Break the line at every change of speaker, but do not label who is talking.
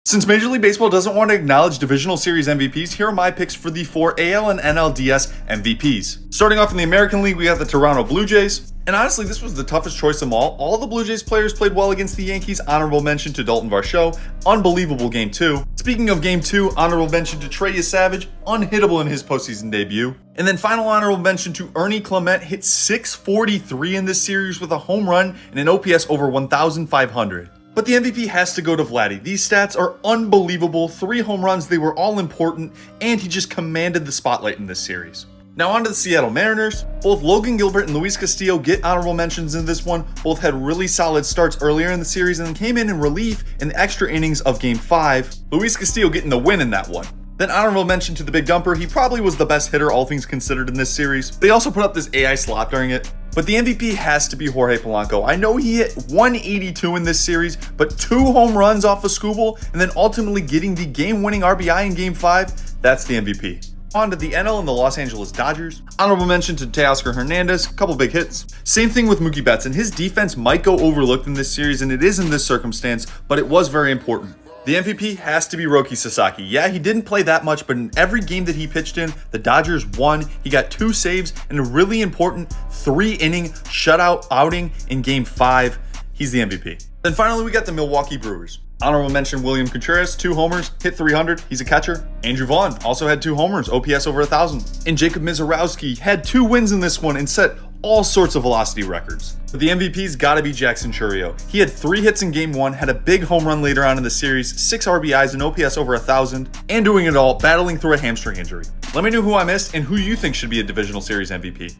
Since Major League Baseball doesn't want to acknowledge Divisional Series MVPs, here are my picks for the 4 AL and NLDS MVPs. Starting off in the American League, we got the Toronto Blue Jays. And honestly, this was the toughest choice of all. All the Blue Jays players played well against the Yankees. Honorable mention to Dalton Varsho. Unbelievable Game 2. Speaking of Game 2, honorable mention to Trey Savage. Unhittable in his postseason debut. And then final honorable mention to Ernie Clement. Hit .643 in this series with a home run and an OPS over 1,500. But the MVP has to go to Vladdy. These stats are unbelievable. 3 home runs, they were all important, and he just commanded the spotlight in this series. Now on to the Seattle Mariners. Both Logan Gilbert and Luis Castillo get honorable mentions in this one. Both had really solid starts earlier in the series and then came in relief in the extra innings of Game 5. Luis Castillo getting the win in that one. Then honorable mention to the Big Dumper. He probably was the best hitter, all things considered, in this series. They also put up this AI slot during it. But the MVP has to be Jorge Polanco. I know he hit 182 in this series, but 2 home runs off of Skubal, and then ultimately getting the game-winning RBI in Game 5, that's the MVP. On to the NL and the Los Angeles Dodgers. Honorable mention to Teoscar Hernandez, couple big hits. Same thing with Mookie Betts, and his defense might go overlooked in this series, and it is in this circumstance, but it was very important. The MVP has to be Roki Sasaki. Yeah, he didn't play that much, but in every game that he pitched in, the Dodgers won. He got 2 saves and a really important 3-inning shutout outing in Game 5. He's the MVP. Then finally, we got the Milwaukee Brewers. Honorable mention, William Contreras, 2 homers, hit .300. He's a catcher. Andrew Vaughn also had 2 homers, OPS over 1,000. And Jacob Misiorowski had 2 wins in this one and set all sorts of velocity records. But the MVP's gotta be Jackson Chourio. He had 3 hits in Game 1, had a big home run later on in the series, 6 RBIs and OPS over 1,000, and doing it all battling through a hamstring injury. Let me know who I missed and who you think should be a Divisional Series MVP.